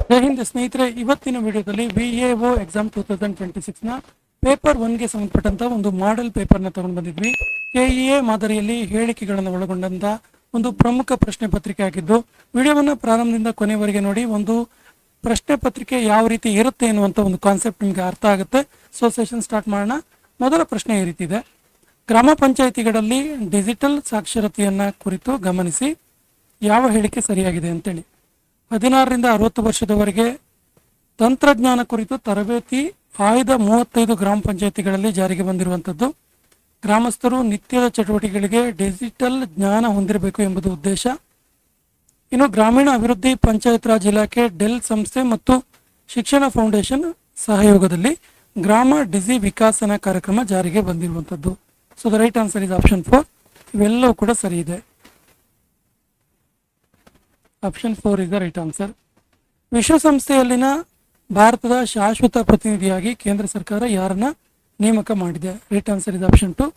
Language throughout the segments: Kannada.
ಜೈ ಹಿಂದ್ ಸ್ನೇಹಿತರೆ, ಇವತ್ತಿನ ವಿಡಿಯೋದಲ್ಲಿ VAO ಎಕ್ಸಾಮ್ 2026ನ ಪೇಪರ್ 1ಗೆ ಸಂಬಂಧಪಟ್ಟಂತ ಒಂದು ಮಾಡೆಲ್ ಪೇಪರ್ನ ತಗೊಂಡು ಬಂದಿದ್ವಿ. KEA ಮಾದರಿಯಲ್ಲಿ ಹೇಳಿಕೆಗಳನ್ನು ಒಳಗೊಂಡಂತ ಒಂದು ಪ್ರಮುಖ ಪ್ರಶ್ನೆ ಪತ್ರಿಕೆ ಆಗಿದ್ದು, ವಿಡಿಯೋವನ್ನ ಪ್ರಾರಂಭದಿಂದ ಕೊನೆವರೆಗೆ ನೋಡಿ. ಒಂದು ಪ್ರಶ್ನೆ ಪತ್ರಿಕೆ ಯಾವ ರೀತಿ ಇರುತ್ತೆ ಎನ್ನುವಂತ ಒಂದು ಕಾನ್ಸೆಪ್ಟ್ ನಿಮಗೆ ಅರ್ಥ ಆಗುತ್ತೆ. ಸೊ ಸೆಷನ್ ಸ್ಟಾರ್ಟ್ ಮಾಡೋಣ. ಮೊದಲ ಪ್ರಶ್ನೆ ಈ ರೀತಿ ಇದೆ: ಗ್ರಾಮ ಪಂಚಾಯಿತಿಗಳಲ್ಲಿ ಡಿಜಿಟಲ್ ಸಾಕ್ಷರತೆಯನ್ನ ಕುರಿತು ಗಮನಿಸಿ, ಯಾವ ಹೇಳಿಕೆ ಸರಿಯಾಗಿದೆ ಅಂತೇಳಿ. 16ರಿಂದ 60 ವರ್ಷದವರೆಗೆ ತಂತ್ರಜ್ಞಾನ ಕುರಿತು ತರಬೇತಿ ಆಯ್ದ 35 ಗ್ರಾಮ ಪಂಚಾಯಿತಿಗಳಲ್ಲಿ ಜಾರಿಗೆ ಬಂದಿರುವಂಥದ್ದು. ಗ್ರಾಮಸ್ಥರು ನಿತ್ಯದ ಚಟುವಟಿಕೆಗಳಿಗೆ ಡಿಜಿಟಲ್ ಜ್ಞಾನ ಹೊಂದಿರಬೇಕು ಎಂಬುದು ಉದ್ದೇಶ. ಇನ್ನು ಗ್ರಾಮೀಣ ಅಭಿವೃದ್ಧಿ ಪಂಚಾಯತ್ ರಾಜ್ ಇಲಾಖೆ, ಡೆಲ್ ಸಂಸ್ಥೆ ಮತ್ತು ಶಿಕ್ಷಣ ಫೌಂಡೇಶನ್ ಸಹಯೋಗದಲ್ಲಿ ಗ್ರಾಮ ಡಿಜಿ ವಿಕಾಸನ ಕಾರ್ಯಕ್ರಮ ಜಾರಿಗೆ ಬಂದಿರುವಂಥದ್ದು. So the right answer is option 4. ಇವೆಲ್ಲವೂ ಕೂಡ ಸರಿ ಇದೆ. Option 4 is the right answer. ವಿಶ್ವಸಂಸ್ಥೆಯಲ್ಲಿನ ಭಾರತದ ಶಾಶ್ವತ ಪ್ರತಿನಿಧಿಯಾಗಿ ಕೇಂದ್ರ ಸರ್ಕಾರ ಯಾರನ್ನ ನೇಮಕ ಮಾಡಿದೆ? Right answer is option 2.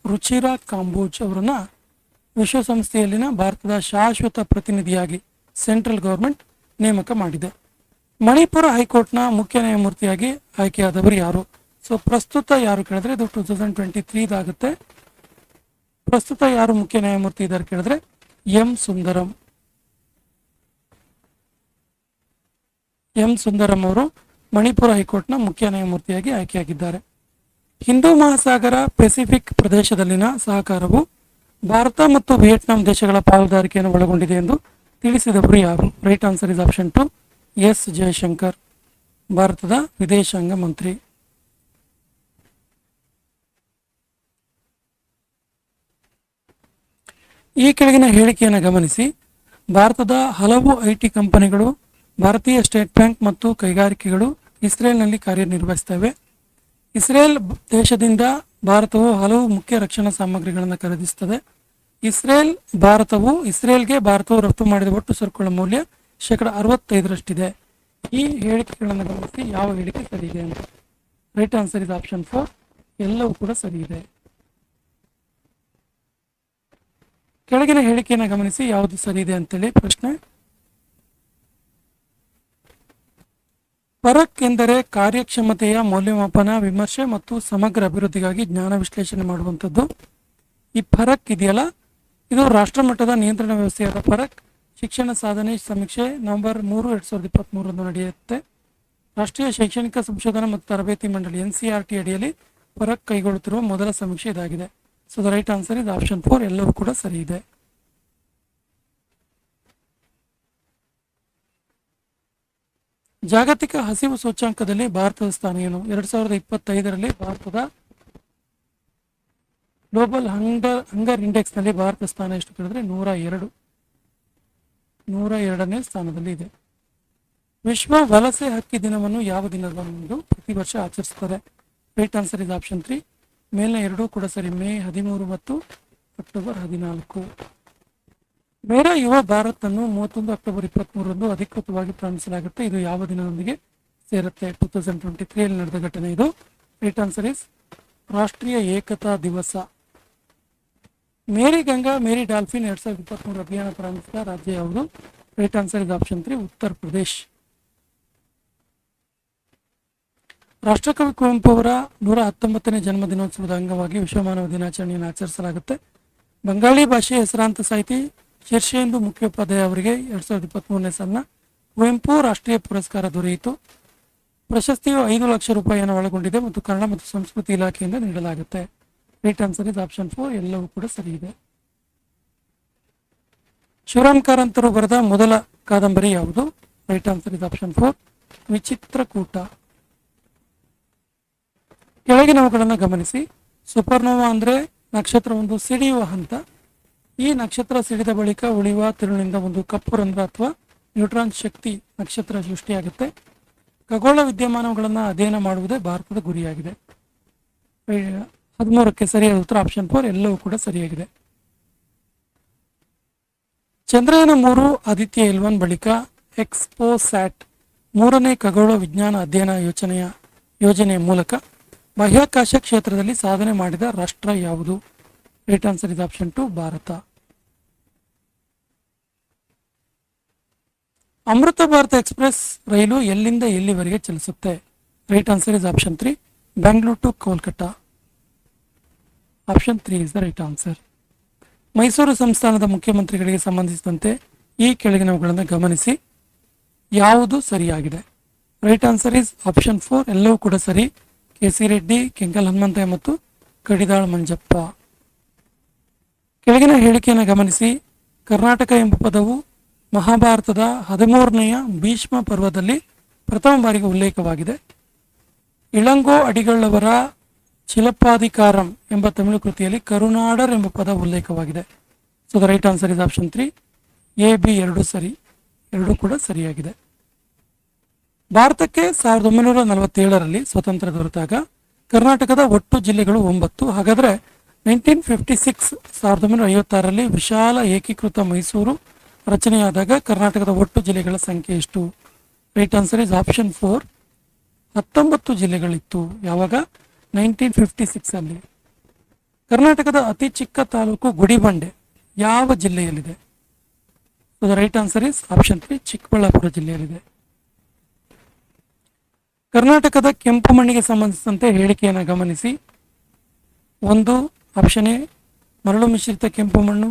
Ruchira Kamboj ಅವರನ್ನ ವಿಶ್ವಸಂಸ್ಥೆಯಲ್ಲಿನ ಭಾರತದ ಶಾಶ್ವತ ಪ್ರತಿನಿಧಿಯಾಗಿ ಸೆಂಟ್ರಲ್ ಗವರ್ಮೆಂಟ್ ನೇಮಕ ಮಾಡಿದೆ. ಮಣಿಪುರ ಹೈಕೋರ್ಟ್ನ ಮುಖ್ಯ ನ್ಯಾಯಮೂರ್ತಿಯಾಗಿ ಆಯ್ಕೆಯಾದವರು ಯಾರು? ಸೊ ಪ್ರಸ್ತುತ ಯಾರು ಕೇಳಿದ್ರೆ ಇದು 2023 ಆಗುತ್ತೆ. ಪ್ರಸ್ತುತ ಯಾರು ಮುಖ್ಯ ನ್ಯಾಯಮೂರ್ತಿ ಇದ್ದಾರೆ ಕೇಳಿದ್ರೆ ಎಂ ಸುಂದರಂ ಅವರು ಮಣಿಪುರ ಹೈಕೋರ್ಟ್ನ ಮುಖ್ಯ ನ್ಯಾಯಮೂರ್ತಿಯಾಗಿ ಆಯ್ಕೆಯಾಗಿದ್ದಾರೆ. ಹಿಂದೂ ಮಹಾಸಾಗರ ಪೆಸಿಫಿಕ್ ಪ್ರದೇಶದಲ್ಲಿನ ಸಹಕಾರವು ಭಾರತ ಮತ್ತು ವಿಯೆಟ್ನಾಂ ದೇಶಗಳ ಪಾಲುದಾರಿಕೆಯನ್ನು ಒಳಗೊಂಡಿದೆ ಎಂದು ತಿಳಿಸಿದವರು ಯಾರು? Right answer is option 2. S Jaishankar, ಭಾರತದ ವಿದೇಶಾಂಗ ಮಂತ್ರಿ. ಈ ಕೆಳಗಿನ ಹೇಳಿಕೆಯನ್ನು ಗಮನಿಸಿ. ಭಾರತದ ಹಲವು IT ಕಂಪನಿಗಳು, ಭಾರತೀಯ ಸ್ಟೇಟ್ ಬ್ಯಾಂಕ್ ಮತ್ತು ಕೈಗಾರಿಕೆಗಳು ಇಸ್ರೇಲ್ನಲ್ಲಿ ಕಾರ್ಯನಿರ್ವಹಿಸುತ್ತವೆ. ಇಸ್ರೇಲ್ ದೇಶದಿಂದ ಭಾರತವು ಹಲವು ಮುಖ್ಯ ರಕ್ಷಣಾ ಸಾಮಗ್ರಿಗಳನ್ನು ಖರೀದಿಸುತ್ತದೆ. ಇಸ್ರೇಲ್ಗೆ ಭಾರತವು ರಫ್ತು ಮಾಡಿದ ಒಟ್ಟು ಸರಕುಗಳ ಮೌಲ್ಯ 65%. ಈ ಹೇಳಿಕೆಗಳನ್ನು ಗಮನಿಸಿ, ಯಾವ ಹೇಳಿಕೆ ಸರಿ ಇದೆ ಅಂತ. Right answer is option 4. ಎಲ್ಲವೂ ಕೂಡ ಸರಿ ಇದೆ. ಕೆಳಗಿನ ಹೇಳಿಕೆಯನ್ನು ಗಮನಿಸಿ, ಯಾವುದು ಸರಿ ಇದೆ ಅಂತೇಳಿ ಪ್ರಶ್ನೆ. ಫರಕ್ ಎಂದರೆ ಕಾರ್ಯಕ್ಷಮತೆಯ ಮೌಲ್ಯಮಾಪನ, ವಿಮರ್ಶೆ ಮತ್ತು ಸಮಗ್ರ ಅಭಿವೃದ್ಧಿಗಾಗಿ ಜ್ಞಾನ ವಿಶ್ಲೇಷಣೆ ಮಾಡುವಂಥದ್ದು. ಈ ಫರಕ್ ಇದೆಯಲ್ಲ, ಇದು ರಾಷ್ಟ್ರ ಮಟ್ಟದ ನಿಯಂತ್ರಣ ವ್ಯವಸ್ಥೆಯಾದ ಫರಕ್ ಶಿಕ್ಷಣ ಸಾಧನೆ ಸಮೀಕ್ಷೆ ನವೆಂಬರ್ 3, 2023 ನಡೆಯುತ್ತೆ. ರಾಷ್ಟ್ರೀಯ ಶೈಕ್ಷಣಿಕ ಸಂಶೋಧನಾ ಮತ್ತು ತರಬೇತಿ ಮಂಡಳಿ NCERT ಅಡಿಯಲ್ಲಿ ಫರಕ್ ಕೈಗೊಳ್ಳುತ್ತಿರುವ ಮೊದಲ ಸಮೀಕ್ಷೆ ಇದಾಗಿದೆ. So the right answer is option 4. ಎಲ್ಲವೂ ಕೂಡ ಸರಿ ಇದೆ. ಜಾಗತಿಕ ಹಸಿವು ಸೂಚ್ಯಂಕದಲ್ಲಿ ಭಾರತದ ಸ್ಥಾನ ಏನು? 2025ರಲ್ಲಿ ಭಾರತದ ಗ್ಲೋಬಲ್ ಹಂಗರ್ ಇಂಡೆಕ್ಸ್ ನಲ್ಲಿ ಭಾರತ ಸ್ಥಾನ ಎಷ್ಟು ಕೇಳಿದ್ರೆ 102ನೇ ಸ್ಥಾನದಲ್ಲಿ ಇದೆ. ವಿಶ್ವ ವಲಸೆ ಹಕ್ಕಿ ದಿನವನ್ನು ಯಾವ ದಿನದಂದು ಪ್ರತಿ ವರ್ಷ ಆಚರಿಸುತ್ತದೆ? Right answer is option 3. ಮೇಲಿನ ಎರಡೂ ಕೂಡ ಸರಿ. ಮೇ 13 ಮತ್ತು ಅಕ್ಟೋಬರ್ 14. ಮೇರಾ ಯುವ ಭಾರತ್ ಅನ್ನು 31 ಅಕ್ಟೋಬರ್ 23ರಂದು ಅಧಿಕೃತವಾಗಿ ಪ್ರಾರಂಭಿಸಲಾಗುತ್ತೆ. ಇದು ಯಾವ ದಿನದೊಂದಿಗೆ ಸೇರುತ್ತೆ? 2023 ನಡೆದ ಘಟನೆ ಇದು. ರೈಟ್ ಆನ್ಸರ್ ಇಸ್ ರಾಷ್ಟ್ರೀಯ ಏಕತಾ ದಿವಸ. ಮೇರಿ ಗಂಗಾ ಮೇರಿ ಡಾಲ್ಫಿನ್ 2023 ಅಭಿಯಾನ ಪ್ರಾರಂಭಿಸಿದ ರಾಜ್ಯ ಯಾವುದು? Right answer is option 3. Uttar Pradesh. ರಾಷ್ಟ್ರಕವಿ ಕುವೆಂಪು ಅವರ 119ನೇ ಜನ್ಮ ದಿನೋತ್ಸವದ ಅಂಗವಾಗಿ ವಿಶ್ವ ಮಾನವ ದಿನಾಚರಣೆಯನ್ನು ಆಚರಿಸಲಾಗುತ್ತೆ. ಬಂಗಾಳಿ ಭಾಷೆಯ ಹೆಸರಾಂತ ಸಾಹಿತಿ ಶೀರ್ಷೇಂದು ಮುಖ್ಯೋಪಾಧ್ಯಾಯ ಅವರಿಗೆ 2023ನೇ ಸಾಲಿನ ಕುವೆಂಪು ರಾಷ್ಟ್ರೀಯ ಪುರಸ್ಕಾರ ದೊರೆಯಿತು. ಪ್ರಶಸ್ತಿಯು 5 ಲಕ್ಷ ರೂಪಾಯಿಯನ್ನು ಒಳಗೊಂಡಿದೆ ಮತ್ತು ಕನ್ನಡ ಮತ್ತು ಸಂಸ್ಕೃತಿ ಇಲಾಖೆಯಿಂದ ನೀಡಲಾಗುತ್ತೆ. Right answer is option 4. ಎಲ್ಲವೂ ಕೂಡ ಸರಿ ಇದೆ. ಶಿವರಾಮ್ ಕಾರಂತರು ಬರೆದ ಮೊದಲ ಕಾದಂಬರಿ ಯಾವುದು? Right answer is option 4. ವಿಚಿತ್ರಕೂಟ. ಕೆಳಗಿನವುಗಳನ್ನು ಗಮನಿಸಿ. ಸೂಪರ್ನೋವಾ ಅಂದ್ರೆ ನಕ್ಷತ್ರವೊಂದು ಸಿಡಿಯುವ ಹಂತ. ಈ ನಕ್ಷತ್ರ ಸಿಡಿದ ಬಳಿಕ ಉಳಿಯುವ ತಿರುಳಿನಿಂದ ಒಂದು ಕಪ್ಪು ರಂಧ್ರ ಅಥವಾ ನ್ಯೂಟ್ರಾನ್ ಶಕ್ತಿ ನಕ್ಷತ್ರ ಸೃಷ್ಟಿಯಾಗುತ್ತೆ. ಖಗೋಳ ವಿದ್ಯಮಾನಗಳನ್ನು ಅಧ್ಯಯನ ಮಾಡುವುದೇ ಭಾರತದ ಗುರಿಯಾಗಿದೆ. 13ಕ್ಕೆ ಸರಿಯಾದ ಉತ್ತರ ಆಪ್ಷನ್ 4. ಎಲ್ಲವೂ ಕೂಡ ಸರಿಯಾಗಿದೆ. ಚಂದ್ರಯಾನ 3 ಆದಿತ್ಯ L1 ಬಳಿಕ ಎಕ್ಸ್ಪೋಸ್ಯಾಟ್ 3ನೇ ಖಗೋಳ ವಿಜ್ಞಾನ ಅಧ್ಯಯನ ಯೋಜನೆಯ ಮೂಲಕ ಬಾಹ್ಯಾಕಾಶ ಕ್ಷೇತ್ರದಲ್ಲಿ ಸಾಧನೆ ಮಾಡಿದ ರಾಷ್ಟ್ರ ಯಾವುದು? Right answer is option 2. Bharat. Amrit Bharat express ರೈಲು ಎಲ್ಲಿಂದ ಎಲ್ಲಿವರೆಗೆ ಚಲಿಸುತ್ತೆ? Right answer is option 3, Bengaluru to Kolkata. Option 3 is the right answer. Mysuru ಸಂಸ್ಥಾನದ ಮುಖ್ಯಮಂತ್ರಿಗಳಿಗೆ ಸಂಬಂಧಿಸಿದಂತೆ ಈ ಕೆಳಗಿನವುಗಳನ್ನು ಗಮನಿಸಿ, ಯಾವುದು ಸರಿಯಾಗಿದೆ? ರೈಟ್ ಆನ್ಸರ್ ಇಸ್ ಆಪ್ಷನ್ 4, ಎಲ್ಲವೂ ಕೂಡ ಸರಿ. ಕೆ.ಸಿ. ರೆಡ್ಡಿ, ಕೆಂಗಲ್ ಹನುಮಂತಯ್ಯ ಮತ್ತು ಕಡಿದಾಳ್ ಮಂಜಪ್ಪ. ಕೆಳಗಿನ ಹೇಳಿಕೆಯನ್ನು ಗಮನಿಸಿ, ಕರ್ನಾಟಕ ಎಂಬ ಪದವು ಮಹಾಭಾರತದ 13ನೆಯ ಭೀಷ್ಮ ಪರ್ವದಲ್ಲಿ ಪ್ರಥಮ ಬಾರಿಗೆ ಉಲ್ಲೇಖವಾಗಿದೆ. ಇಳಂಗೋ ಅಡಿಗಳವರ ಚಿಲಪ್ಪಾಧಿಕಾರಂ ಎಂಬ ತಮಿಳು ಕೃತಿಯಲ್ಲಿ ಕರುನಾಡರ್ ಎಂಬ ಪದ ಉಲ್ಲೇಖವಾಗಿದೆ. So the right answer is option 3, A B ಎರಡೂ ಸರಿ, ಎರಡೂ ಕೂಡ ಸರಿಯಾಗಿದೆ. ಭಾರತಕ್ಕೆ 1947ರಲ್ಲಿ ಸ್ವಾತಂತ್ರ್ಯ ದೊರೆತಾಗ ಕರ್ನಾಟಕದ ಒಟ್ಟು ಜಿಲ್ಲೆಗಳು 9. ಹಾಗಾದರೆ 1956 ವಿಶಾಲ ಏಕೀಕೃತ ಮೈಸೂರು ರಚನೆಯಾದಾಗ ಕರ್ನಾಟಕದ ಒಟ್ಟು ಜಿಲ್ಲೆಗಳ ಸಂಖ್ಯೆ ಎಷ್ಟು? ರೈಟ್ ಆನ್ಸರ್ ಇಸ್ ಆಪ್ಷನ್ 4, 19 ಜಿಲ್ಲೆಗಳಿತ್ತು. ಯಾವಾಗ? 1956 ಅಲ್ಲಿ. ಕರ್ನಾಟಕದ ಅತಿ ಚಿಕ್ಕ ತಾಲೂಕು ಗುಡಿಬಂಡೆ ಯಾವ ಜಿಲ್ಲೆಯಲ್ಲಿದೆ? So the right answer is option 3, Chikkaballapur ಜಿಲ್ಲೆಯಲ್ಲಿದೆ. ಕರ್ನಾಟಕದ ಕೆಂಪು ಮಣ್ಣಿಗೆ ಸಂಬಂಧಿಸಿದಂತೆ ಹೇಳಿಕೆಯನ್ನು ಗಮನಿಸಿ. 1 ಆಪ್ಷನ್ ಎ ಮರಳು ಮಿಶ್ರಿತ ಕೆಂಪು ಮಣ್ಣು,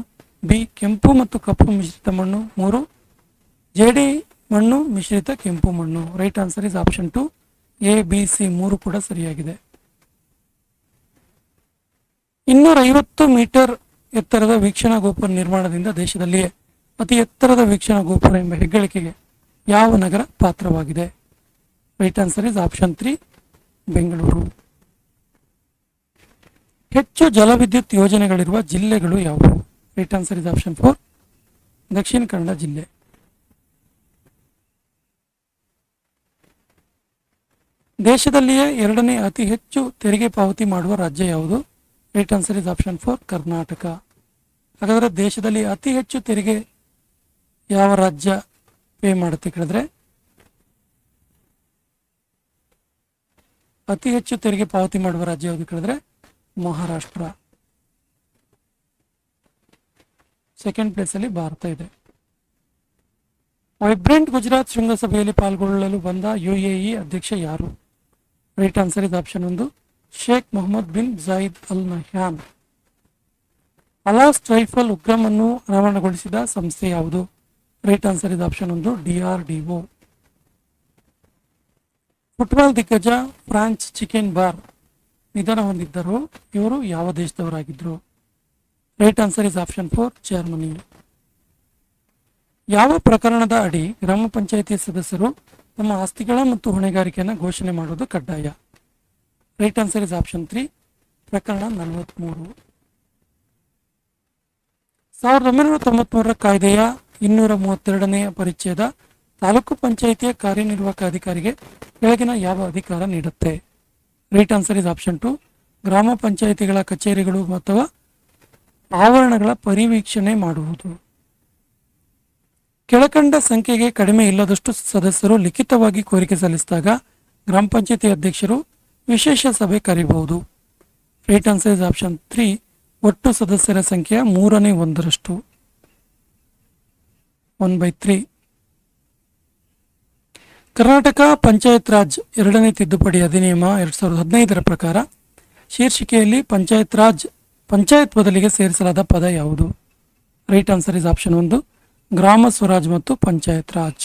ಬಿ ಕೆಂಪು ಮತ್ತು ಕಪ್ಪು ಮಿಶ್ರಿತ ಮಣ್ಣು, 3 ಜೇಡಿ ಮಣ್ಣು ಮಿಶ್ರಿತ ಕೆಂಪು ಮಣ್ಣು. Right answer is option 2, A B C 3 ಕೂಡ ಸರಿಯಾಗಿದೆ. 250 ಮೀಟರ್ ಎತ್ತರದ ವೀಕ್ಷಣಾ ಗೋಪುರ ನಿರ್ಮಾಣದಿಂದ ದೇಶದಲ್ಲಿಯೇ ಅತಿ ಎತ್ತರದ ವೀಕ್ಷಣಾ ಗೋಪುರ ಎಂಬ ಹೆಗ್ಗಳಿಕೆಗೆ ಯಾವ ನಗರ ಪಾತ್ರವಾಗಿದೆ? Right answer is option 3, Bengaluru. ಹೆಚ್ಚು ಜಲವಿದ್ಯುತ್ ಯೋಜನೆಗಳಿರುವ ಜಿಲ್ಲೆಗಳು ಯಾವುವು? Right answer is option 4, Dakshina Kannada ಜಿಲ್ಲೆ. ದೇಶದಲ್ಲಿಯೇ 2ನೇ ಅತಿ ಹೆಚ್ಚು ತೆರಿಗೆ ಪಾವತಿ ಮಾಡುವ ರಾಜ್ಯ ಯಾವುದು? Right answer is option 4, Karnataka. ಹಾಗಾದರೆ ದೇಶದಲ್ಲಿ ಅತಿ ಹೆಚ್ಚು ತೆರಿಗೆ ಯಾವ ರಾಜ್ಯ ಪೇ ಮಾಡುತ್ತೆ ಕೇಳಿದ್ರೆ, ಅತಿ ಹೆಚ್ಚು ತೆರಿಗೆ ಪಾವತಿ ಮಾಡುವ ರಾಜ್ಯ ಯಾವುದು ಕೇಳಿದ್ರೆ ಮಹಾರಾಷ್ಟ್ರ. ಸೆಕೆಂಡ್ ಪ್ಲೇಸ್ ಅಲ್ಲಿ ಭಾರತ ಇದೆ. ವೈಬ್ರೆಂಟ್ ಗುಜರಾತ್ ಶೃಂಗಸಭೆಯಲ್ಲಿ ಪಾಲ್ಗೊಳ್ಳಲು ಬಂದ UAE ಅಧ್ಯಕ್ಷ ಯಾರು? Right answer is option 1, Sheikh Mohammed bin Zayed Al Nahyan. ಅಲಾಸ್ಟ್ ರೈಫಲ್ ಉಗ್ರಮನ್ನು ಅನಾವರಣಗೊಳಿಸಿದ ಸಂಸ್ಥೆ ಯಾವುದು? Right answer is option 1, DRDO. Football ದಿಗ್ಗಜ ಫ್ರಾಂಚ್ ಚಿಕೆನ್ ಬಾರ್ ನಿಧನ ಹೊಂದಿದ್ದರು. ಇವರು ಯಾವ ದೇಶದವರಾಗಿದ್ದರು? Right answer is option 4, Germany. ಯಾವ ಪ್ರಕರಣದ ಅಡಿ ಗ್ರಾಮ ಪಂಚಾಯಿತಿ ಸದಸ್ಯರು ತಮ್ಮ ಆಸ್ತಿಗಳ ಮತ್ತು ಹೊಣೆಗಾರಿಕೆಯನ್ನು ಘೋಷಣೆ ಮಾಡುವುದು ಕಡ್ಡಾಯ? ರೈಟ್ ಆನ್ಸರ್ ಇಸ್ ಆಪ್ಷನ್ 3, ಪ್ರಕರಣ 43. 1993 ಕಾಯ್ದೆಯ 232ನೇ ಪರಿಚ್ಛೇದ ತಾಲೂಕು ಪಂಚಾಯಿತಿಯ ಕಾರ್ಯನಿರ್ವಾಹಕ ಅಧಿಕಾರಿಗೆ ಕೆಳಗಿನ ಯಾವ ಅಧಿಕಾರ ನೀಡುತ್ತೆ? ರೈಟ್ ಆನ್ಸರ್ ಇಸ್ ಆಪ್ಷನ್ 2, ಗ್ರಾಮ ಪಂಚಾಯಿತಿಗಳ ಕಚೇರಿಗಳು ಅಥವಾ ಆವರಣಗಳ ಪರಿವೀಕ್ಷಣೆ ಮಾಡುವುದು. ಕೆಳಕಂಡ ಸಂಖ್ಯೆಗೆ ಕಡಿಮೆ ಇಲ್ಲದಷ್ಟು ಸದಸ್ಯರು ಲಿಖಿತವಾಗಿ ಕೋರಿಕೆ ಸಲ್ಲಿಸಿದಾಗ ಗ್ರಾಮ ಪಂಚಾಯಿತಿ ಅಧ್ಯಕ್ಷರು ವಿಶೇಷ ಸಭೆ ಕರೆಯಬಹುದು. ರೈಟ್ ಆನ್ಸರ್ ಇಸ್ ಆಪ್ಷನ್ 3, ಒಟ್ಟು ಸದಸ್ಯರ ಸಂಖ್ಯೆಯ 1/3, 1/3. ಕರ್ನಾಟಕ ಪಂಚಾಯತ್ ರಾಜ್ 2ನೇ ತಿದ್ದುಪಡಿ ಅಧಿನಿಯಮ 2015 ಪ್ರಕಾರ ಶೀರ್ಷಿಕೆಯಲ್ಲಿ ಪಂಚಾಯತ್ ರಾಜ್ ಪಂಚಾಯತ್ ಬದಲಿಗೆ ಸೇರಿಸಲಾದ ಪದ ಯಾವುದು? ರೈಟ್ ಆನ್ಸರ್ ಇಸ್ ಆಪ್ಷನ್ 1, ಗ್ರಾಮ ಸ್ವರಾಜ್ ಮತ್ತು ಪಂಚಾಯತ್ ರಾಜ್.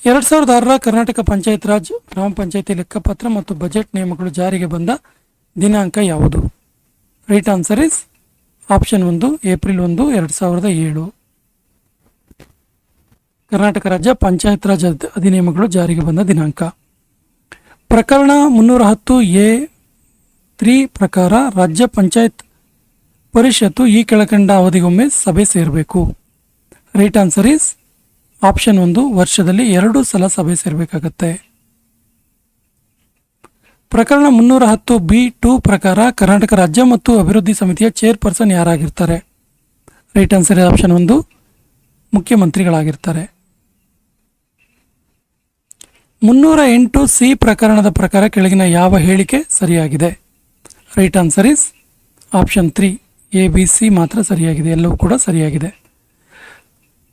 2006 ಕರ್ನಾಟಕ ಪಂಚಾಯತ್ ರಾಜ್ ಗ್ರಾಮ ಪಂಚಾಯತಿ ಲೆಕ್ಕಪತ್ರ ಮತ್ತು ಬಜೆಟ್ ನಿಯಮಗಳು ಜಾರಿಗೆ ಬಂದ ದಿನಾಂಕ ಯಾವುದು? Right answer is option 1, April 1, 2007. Karnataka ರಾಜ್ಯ ಪಂಚಾಯತ್ ರಾಜ್ ಅಧಿನಿಯಮಗಳು ಜಾರಿಗೆ ಬಂದ ದಿನಾಂಕ. ಪ್ರಕರಣ 310A(3) ಪ್ರಕಾರ ರಾಜ್ಯ ಪಂಚಾಯತ್ ಪರಿಷತ್ತು ಈ ಕೆಳಕಂಡ ಅವಧಿಗೊಮ್ಮೆ ಸಭೆ ಸೇರಬೇಕು. ರೈಟ್ ಆನ್ಸರ್ ಈಸ್ ಆಪ್ಷನ್ 1, ವರ್ಷದಲ್ಲಿ 2 ಸಲ ಸಭೆ ಸೇರಬೇಕಾಗತ್ತೆ. ಪ್ರಕರಣ 310B(2) ಪ್ರಕಾರ ಕರ್ನಾಟಕ ರಾಜ್ಯ ಮತ್ತು ಅಭಿವೃದ್ಧಿ ಸಮಿತಿಯ ಚೇರ್ಪರ್ಸನ್ ಯಾರಾಗಿರ್ತಾರೆ? ರೈಟ್ ಆನ್ಸರ್ ಇಸ್ ಆಪ್ಷನ್ 1, ಮುಖ್ಯಮಂತ್ರಿಗಳಾಗಿರ್ತಾರೆ. 308C ಪ್ರಕರಣದ ಪ್ರಕಾರ ಕೆಳಗಿನ ಯಾವ ಹೇಳಿಕೆ ಸರಿಯಾಗಿದೆ? Right answer is option 3, ABC ಮಾತ್ರ ಸರಿಯಾಗಿದೆ, ಎಲ್ಲವೂ ಕೂಡ ಸರಿಯಾಗಿದೆ.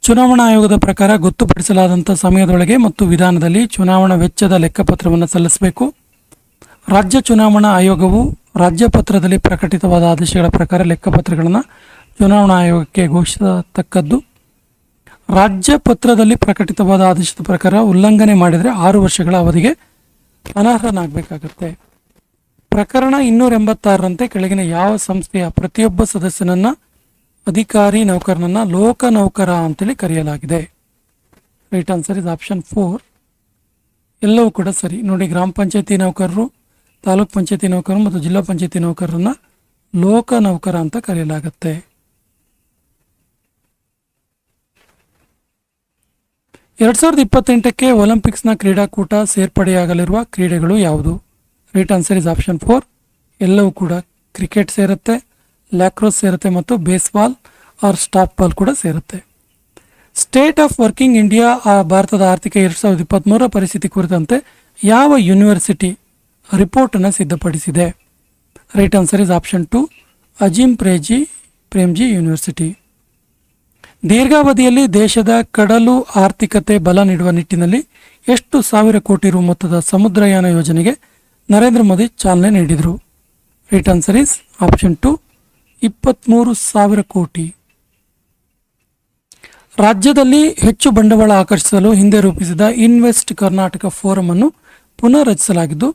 ಚುನಾವಣಾ ಆಯೋಗದ ಪ್ರಕಾರ ಗೊತ್ತುಪಡಿಸಲಾದಂಥ ಸಮಯದೊಳಗೆ ಮತ್ತು ವಿಧಾನದಲ್ಲಿ ಚುನಾವಣಾ ವೆಚ್ಚದ ಲೆಕ್ಕಪತ್ರವನ್ನು ಸಲ್ಲಿಸಬೇಕು. ರಾಜ್ಯ ಚುನಾವಣಾ ಆಯೋಗವು ರಾಜ್ಯಪತ್ರದಲ್ಲಿ ಪ್ರಕಟಿತವಾದ ಆದೇಶಗಳ ಪ್ರಕಾರ ಲೆಕ್ಕಪತ್ರಗಳನ್ನು ಚುನಾವಣಾ ಆಯೋಗಕ್ಕೆ ಘೋಷಿಸತಕ್ಕದ್ದು. ರಾಜ್ಯ ಪತ್ರದಲ್ಲಿ ಪ್ರಕಟಿತವಾದ ಆದೇಶದ ಪ್ರಕಾರ ಉಲ್ಲಂಘನೆ ಮಾಡಿದರೆ 6 ವರ್ಷಗಳ ಅವಧಿಗೆ ಅನರ್ಹನಾಗಬೇಕಾಗುತ್ತೆ. ಪ್ರಕರಣ 286ರಂತೆ ಕೆಳಗಿನ ಯಾವ ಸಂಸ್ಥೆಯ ಪ್ರತಿಯೊಬ್ಬ ಸದಸ್ಯನನ್ನ ಅಧಿಕಾರಿ ನೌಕರನನ್ನ ಲೋಕ ನೌಕರ ಅಂತೇಳಿ ಕರೆಯಲಾಗಿದೆ? Right answer is option 4. ಎಲ್ಲವೂ ಕೂಡ ಸರಿ. ನೋಡಿ, ಗ್ರಾಮ ಪಂಚಾಯತಿ ನೌಕರರು, ತಾಲೂಕ್ ಪಂಚಾಯತಿ ನೌಕರರು ಮತ್ತು ಜಿಲ್ಲಾ ಪಂಚಾಯತಿ ನೌಕರರನ್ನ ಲೋಕ ನೌಕರ ಅಂತ ಕರೆಯಲಾಗುತ್ತೆ. 2028ಕ್ಕೆ ಒಲಿಂಪಿಕ್ಸ್ನ ಕ್ರೀಡಾಕೂಟ ಸೇರ್ಪಡೆಯಾಗಲಿರುವ ಕ್ರೀಡೆಗಳು ಯಾವುದು? Right answer is option 4. ಎಲ್ಲವೂ ಕೂಡ ಕ್ರಿಕೆಟ್ ಸೇರುತ್ತೆ, ಲ್ಯಾಕ್ರೋಸ್ ಸೇರುತ್ತೆ ಮತ್ತು ಬೇಸ್ಬಾಲ್ ಆರ್ ಸ್ಟಾಪ್ ಬಾಲ್ ಕೂಡ ಸೇರುತ್ತೆ. ಸ್ಟೇಟ್ ಆಫ್ ವರ್ಕಿಂಗ್ ಇಂಡಿಯಾ ಭಾರತದ ಆರ್ಥಿಕ 2023 ಪರಿಸ್ಥಿತಿ ಕುರಿತಂತೆ ಯಾವ ಯೂನಿವರ್ಸಿಟಿ ರಿಪೋರ್ಟನ್ನು ಸಿದ್ಧಪಡಿಸಿದೆ? Right answer is option 2. Azim Premji university. ದೀರ್ಘಾವಧಿಯಲ್ಲಿ ದೇಶದ ಕಡಲು ಆರ್ಥಿಕತೆ ಬಲ ನೀಡುವ ನಿಟ್ಟಿನಲ್ಲಿ ಎಷ್ಟು ಸಾವಿರ ಕೋಟಿ ರು ಮೊತ್ತದ ಸಮುದ್ರಯಾನ ಯೋಜನೆಗೆ ನರೇಂದ್ರ ಮೋದಿ ಚಾಲನೆ ನೀಡಿದರು? Right answer is option 2. 23,000 ಕೋಟಿ. ರಾಜ್ಯದಲ್ಲಿ ಹೆಚ್ಚು ಬಂಡವಾಳ ಆಕರ್ಷಿಸಲು ಹಿಂದೆ ರೂಪಿಸಿದ ಇನ್ವೆಸ್ಟ್ ಕರ್ನಾಟಕ ಫೋರಂ ಅನ್ನು ಪುನಃ ರಚಿಸಲಾಗಿದ್ದು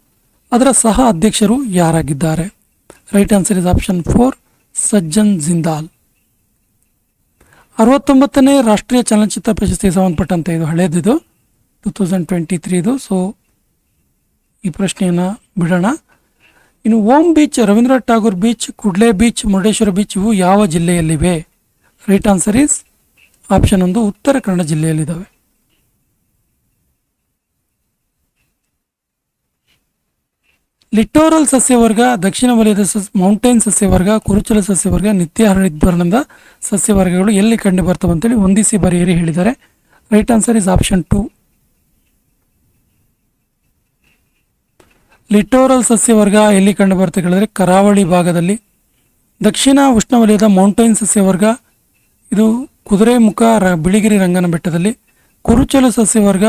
ಅದರ ಸಹ ಅಧ್ಯಕ್ಷರು ಯಾರಾಗಿದ್ದಾರೆ? Right answer is option 4. Sajjan Jindal. 69ನೇ ರಾಷ್ಟ್ರೀಯ ಚಲನಚಿತ್ರ ಪ್ರಶಸ್ತಿಗೆ ಸಂಬಂಧಪಟ್ಟಂತೆ, ಇದು ಹಳೇದಿದು 2023 ಸೊ ಈ ಪ್ರಶ್ನೆಯನ್ನು ಬಿಡೋಣ. ಇನ್ನು Om beach, Rabindranath Tagore beach, Kudle beach, Murudeshwar beach ಇವು ಯಾವ ಜಿಲ್ಲೆಯಲ್ಲಿವೆ? Right answer is option 1. Uttara Kannada ಜಿಲ್ಲೆಯಲ್ಲಿದ್ದಾವೆ. ಲಿಟೋರಲ್ ಸಸ್ಯವರ್ಗ, ದಕ್ಷಿಣ ವಲಯದ ಮೌಂಟೇನ್ ಸಸ್ಯವರ್ಗ, ಕುರುಚಲ ಸಸ್ಯವರ್ಗ, ನಿತ್ಯ ಹರಿದ್ವರ್ಣದ ಸಸ್ಯವರ್ಗಗಳು ಎಲ್ಲಿ ಕಂಡು ಬರ್ತವೆ ಅಂತೇಳಿ ಹೊಂದಿಸಿ ಬರೆಯಿರಿ ಹೇಳಿದ್ದಾರೆ. Right answer is option 2. ಲಿಟೋರಲ್ ಸಸ್ಯವರ್ಗ ಎಲ್ಲಿ ಕಂಡು ಬರುತ್ತೆ ಹೇಳಿದ್ರೆ ಕರಾವಳಿ ಭಾಗದಲ್ಲಿ. ದಕ್ಷಿಣ ಉಷ್ಣವಲಯದ ಮೌಂಟೈನ್ ಸಸ್ಯವರ್ಗ ಇದು ಕುದುರೆಮುಖ ಬಿಳಿಗಿರಿ ರಂಗನ ಬೆಟ್ಟದಲ್ಲಿ. ಕುರುಚಲು ಸಸ್ಯವರ್ಗ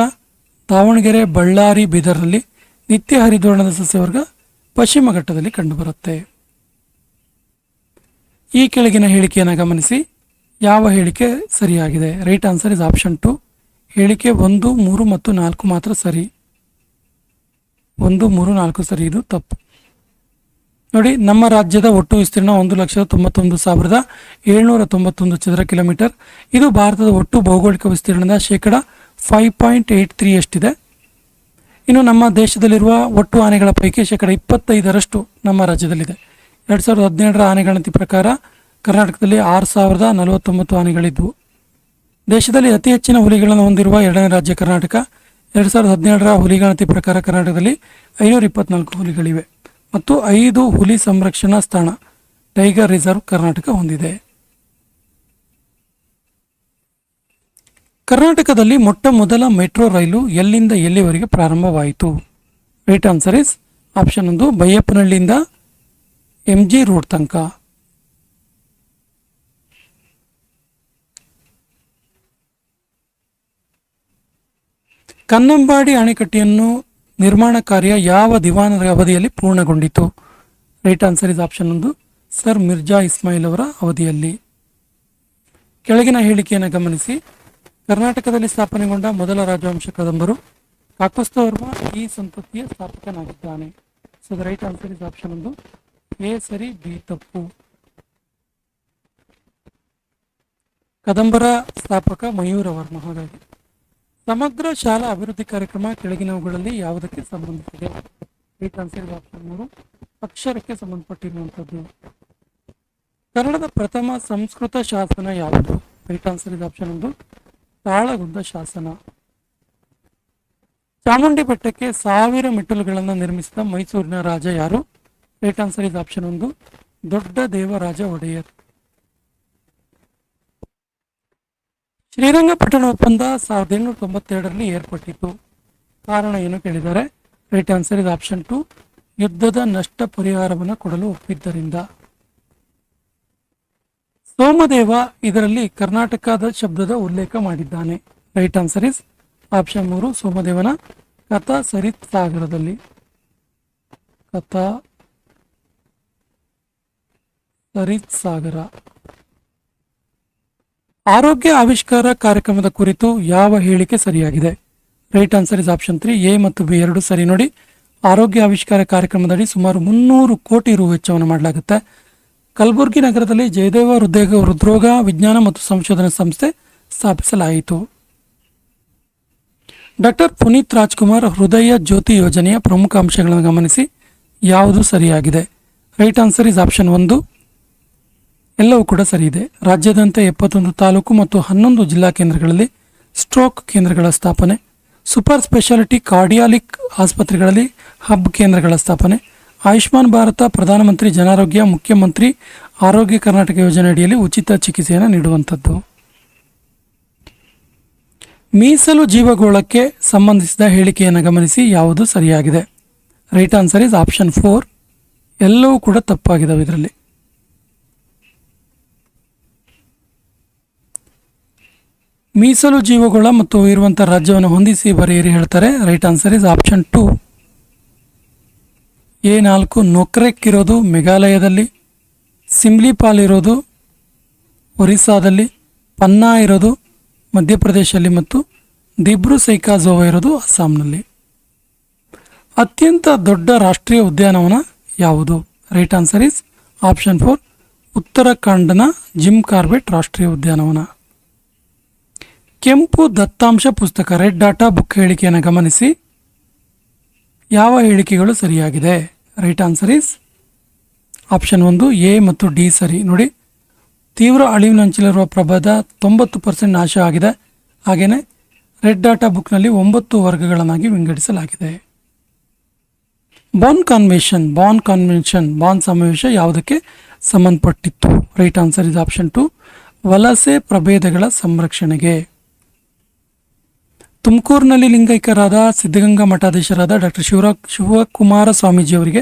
ದಾವಣಗೆರೆ, ಬಳ್ಳಾರಿ, ಬೀದರ್ನಲ್ಲಿ. ನಿತ್ಯ ಹರಿದ್ವರ್ಣದ ಸಸ್ಯವರ್ಗ ಪಶ್ಚಿಮ ಘಟ್ಟದಲ್ಲಿ ಕಂಡುಬರುತ್ತೆ. ಈ ಕೆಳಗಿನ ಹೇಳಿಕೆಯನ್ನು ಗಮನಿಸಿ, ಯಾವ ಹೇಳಿಕೆ ಸರಿಯಾಗಿದೆ? Right answer is option 2. ಹೇಳಿಕೆ 1, 3 ಮತ್ತು 4 ಮಾತ್ರ ಸರಿ. 1, 3, 4 ಸರಿ, ಇದು ತಪ್ಪು. ನೋಡಿ, ನಮ್ಮ ರಾಜ್ಯದ ಒಟ್ಟು ವಿಸ್ತೀರ್ಣ 1,91,791 ಚದರ ಕಿಲೋಮೀಟರ್. ಇದು ಭಾರತದ ಒಟ್ಟು ಭೌಗೋಳಿಕ ವಿಸ್ತೀರ್ಣದ ಶೇಕಡ 5.83 ಎಷ್ಟಿದೆ. ಇನ್ನು ನಮ್ಮ ದೇಶದಲ್ಲಿರುವ ಒಟ್ಟು ಆನೆಗಳ ಪೈಕಿ ಶೇಕಡ 25ರಷ್ಟು ನಮ್ಮ ರಾಜ್ಯದಲ್ಲಿದೆ. 2017ರ ಆನೆಗಣತಿ ಪ್ರಕಾರ ಕರ್ನಾಟಕದಲ್ಲಿ 6,049 ಆನೆಗಳಿದ್ವು. ದೇಶದಲ್ಲಿ ಅತಿ ಹೆಚ್ಚಿನ ಹುಲಿಗಳನ್ನು ಹೊಂದಿರುವ 2ನೇ ರಾಜ್ಯ ಕರ್ನಾಟಕ. 2017ರ ಹುಲಿಗಣತಿ ಪ್ರಕಾರ ಕರ್ನಾಟಕದಲ್ಲಿ 524 ಹುಲಿಗಳಿವೆ ಮತ್ತು 5 ಹುಲಿ ಸಂರಕ್ಷಣಾ ಸ್ಥಾನ ಟೈಗರ್ ರಿಸರ್ವ್ ಕರ್ನಾಟಕ ಹೊಂದಿದೆ. ಕರ್ನಾಟಕದಲ್ಲಿ ಮೊಟ್ಟ ಮೊದಲ ಮೆಟ್ರೋ ರೈಲು ಎಲ್ಲಿಂದ ಎಲ್ಲಿವರೆಗೆ ಪ್ರಾರಂಭವಾಯಿತು? Right answer is option 1. ಬೈಯಪ್ಪನಹಳ್ಳಿಯಿಂದ MG ರೋಡ್ ತನಕ. ಕನ್ನಂಬಾಡಿ ಅಣೆಕಟ್ಟೆಯನ್ನು ನಿರ್ಮಾಣ ಕಾರ್ಯ ಯಾವ ದಿವಾನರ ಅವಧಿಯಲ್ಲಿ ಪೂರ್ಣಗೊಂಡಿತು? Right answer is option 1. Sir Mirza Ismail ಅವರ ಅವಧಿಯಲ್ಲಿ. ಕೆಳಗಿನ ಹೇಳಿಕೆಯನ್ನು ಗಮನಿಸಿ, ಕರ್ನಾಟಕದಲ್ಲಿ ಸ್ಥಾಪನೆಗೊಂಡ ಮೊದಲ ರಾಜವಂಶ ಕದಂಬರು ಕಾಕಸ್ತವರ್ಮ ಈ ಸಂತತಿಯ ಸ್ಥಾಪಕನಾಗಿದ್ದಾನೆ. So the right answer is option 1. A ಸರಿ, ಬಿ ತಪ್ಪು. ಕದಂಬರ ಸ್ಥಾಪಕ ಮಯೂರವರ್ಮ. ಹಾಗಾಗಿ ಸಮಗ್ರ ಶಾಲಾ ಅಭಿವೃದ್ಧಿ ಕಾರ್ಯಕ್ರಮ ಕೆಳಗಿನವುಗಳಲ್ಲಿ ಯಾವುದಕ್ಕೆ ಸಂಬಂಧಿಸಿದೆ? Right answer is option 3. ಅಕ್ಷರಕ್ಕೆ ಸಂಬಂಧಪಟ್ಟಿರುವಂಥದ್ದು. ಕನ್ನಡದ ಪ್ರಥಮ ಸಂಸ್ಕೃತ ಶಾಸನ ಯಾವುದು? Right answer is option 1. Talagunda ಶಾಸನ. ಚಾಮುಂಡಿ ಬೆಟ್ಟಕ್ಕೆ 1000 ಮೆಟ್ಟಿಲುಗಳನ್ನು ನಿರ್ಮಿಸಿದ ಮೈಸೂರಿನ ರಾಜ ಯಾರು? Right answer is option 1. ದೊಡ್ಡ ದೇವರಾಜ ಒಡೆಯರ್. ಶ್ರೀರಂಗಪಟ್ಟಣ ಒಪ್ಪಂದ 1892ರಲ್ಲಿ ಏರ್ಪಟ್ಟಿತು. ಕಾರಣ ಏನು ಕೇಳಿದ್ದಾರೆ? Right answer is option 2. ಯುದ್ಧದ ನಷ್ಟ ಪರಿಹಾರವನ್ನು ಕೊಡಲು ಒಪ್ಪಿದ್ದರಿಂದ. ಸೋಮದೇವ ಇದರಲ್ಲಿ ಕರ್ನಾಟಕದ ಶಬ್ದದ ಉಲ್ಲೇಖ ಮಾಡಿದ್ದಾನೆ. ರೈಟ್ ಆನ್ಸರ್ ಇಸ್ ಆಪ್ಷನ್ 3, ಸೋಮದೇವನ ಕಥಾ ಸರಿತ್ ಸಾಗರದಲ್ಲಿ. ಕಥಾ ಸರಿತ್ ಸಾಗರ. ಆರೋಗ್ಯ ಆವಿಷ್ಕಾರ ಕಾರ್ಯಕ್ರಮದ ಕುರಿತು ಯಾವ ಹೇಳಿಕೆ ಸರಿಯಾಗಿದೆ? Right answer is option 3, A ಮತ್ತು ಬಿ ಎರಡು ಸರಿ ನೋಡಿ. ಆರೋಗ್ಯ ಆವಿಷ್ಕಾರ ಕಾರ್ಯಕ್ರಮದಡಿ ಸುಮಾರು 300 ಕೋಟಿ ರು ವೆಚ್ಚವನ್ನು ಮಾಡಲಾಗುತ್ತೆ. ಕಲಬುರಗಿ ನಗರದಲ್ಲಿ ಜಯದೇವ ಹೃದ್ರೋಗ ವಿಜ್ಞಾನ ಮತ್ತು ಸಂಶೋಧನಾ ಸಂಸ್ಥೆ ಸ್ಥಾಪಿಸಲಾಯಿತು. ಡಾಕ್ಟರ್ ಪುನೀತ್ ರಾಜ್ಕುಮಾರ್ ಹೃದಯ ಜ್ಯೋತಿ ಯೋಜನೆಯ ಪ್ರಮುಖ ಅಂಶಗಳನ್ನು ಗಮನಿಸಿ. ಯಾವುದು ಸರಿಯಾಗಿದೆ? ರೈಟ್ ಆನ್ಸರ್ ಇಸ್ ಆಪ್ಷನ್ 1, ಎಲ್ಲವೂ ಕೂಡ ಸರಿ ಇದೆ. ರಾಜ್ಯಾದ್ಯಂತ 71 ತಾಲೂಕು ಮತ್ತು 11 ಜಿಲ್ಲಾ ಕೇಂದ್ರಗಳಲ್ಲಿ ಸ್ಟ್ರೋಕ್ ಕೇಂದ್ರಗಳ ಸ್ಥಾಪನೆ, ಸೂಪರ್ ಸ್ಪೆಷಾಲಿಟಿ ಕಾರ್ಡಿಯಾಲಿಕ್ ಆಸ್ಪತ್ರೆಗಳಲ್ಲಿ ಹಬ್ ಕೇಂದ್ರಗಳ ಸ್ಥಾಪನೆ, ಆಯುಷ್ಮಾನ್ ಭಾರತ ಪ್ರಧಾನಮಂತ್ರಿ ಜನಾರೋಗ್ಯ ಮುಖ್ಯಮಂತ್ರಿ ಆರೋಗ್ಯ ಕರ್ನಾಟಕ ಯೋಜನೆ ಅಡಿಯಲ್ಲಿ ಉಚಿತ ಚಿಕಿತ್ಸೆಯನ್ನು ನೀಡುವಂಥದ್ದು. ಮೀಸಲು ಜೀವಗೋಳಕ್ಕೆ ಸಂಬಂಧಿಸಿದ ಹೇಳಿಕೆಯನ್ನು ಗಮನಿಸಿ. ಯಾವುದು ಸರಿಯಾಗಿದೆ? ರೈಟ್ ಆನ್ಸರ್ ಇಸ್ ಆಪ್ಷನ್ 4, ಎಲ್ಲವೂ ಕೂಡ ತಪ್ಪಾಗಿದ್ದಾವೆ ಇದರಲ್ಲಿ. ಮೀಸಲು ಜೀವಗೋಳ ಮತ್ತು ಇರುವಂಥ ರಾಜ್ಯವನ್ನು ಹೊಂದಿಸಿ ಬರೆಯಿರಿ ಹೇಳ್ತಾರೆ. Right answer is option 2, A4 ನೊಕ್ರೆಕ್ ಇರೋದು ಮೇಘಾಲಯದಲ್ಲಿ, ಸಿಮ್ಲಿಪಾಲ್ ಇರೋದು ಒರಿಸ್ಸಾದಲ್ಲಿ, ಪನ್ನಾ ಇರೋದು ಮಧ್ಯಪ್ರದೇಶದಲ್ಲಿ ಮತ್ತು ದಿಬ್ರು ಸೈಕಾಜೋವಾ ಇರೋದು ಅಸ್ಸಾಂನಲ್ಲಿ. ಅತ್ಯಂತ ದೊಡ್ಡ ರಾಷ್ಟ್ರೀಯ ಉದ್ಯಾನವನ ಯಾವುದು? ರೈಟ್ ಆನ್ಸರ್ ಇಸ್ ಆಪ್ಷನ್ 4, ಉತ್ತರಾಖಂಡ್ನ ಜಿಮ್ ಕಾರ್ಬೆಟ್ ರಾಷ್ಟ್ರೀಯ ಉದ್ಯಾನವನ. ಕೆಂಪು ದತ್ತಾಂಶ ಪುಸ್ತಕ ರೆಡ್ ಡಾಟಾ ಬುಕ್ ಹೇಳಿಕೆಯನ್ನು ಗಮನಿಸಿ. ಯಾವ ಹೇಳಿಕೆಗಳು ಸರಿಯಾಗಿದೆ? Right answer is option 1, A ಮತ್ತು ಡಿ ಸರಿ ನೋಡಿ. ತೀವ್ರ ಅಳಿವಿನಂಚಿಲಿರುವ ಪ್ರಭೇದ 90% ನಾಶ ಆಗಿದೆ. ಹಾಗೆಯೇ ರೆಡ್ ಡಾಟಾ ಬುಕ್ನಲ್ಲಿ 9 ವರ್ಗಗಳನ್ನಾಗಿ ವಿಂಗಡಿಸಲಾಗಿದೆ. ಬಾನ್ ಕನ್ವೆನ್ಷನ್ ಬಾನ್ ಸಮಾವೇಶ ಯಾವುದಕ್ಕೆ ಸಂಬಂಧಪಟ್ಟಿತ್ತು? ರೈಟ್ ಆನ್ಸರ್ ಇಸ್ ಆಪ್ಷನ್ 2, ವಲಸೆ ಪ್ರಭೇದಗಳ ಸಂರಕ್ಷಣೆಗೆ. ತುಮಕೂರಿನಲ್ಲಿ ಲಿಂಗೈಕ್ಯರಾದ ಸಿದ್ಧಗಂಗಾ ಮಠಾಧೀಶರಾದ ಡಾಕ್ಟರ್ ಶಿವಕುಮಾರ ಸ್ವಾಮೀಜಿಯವರಿಗೆ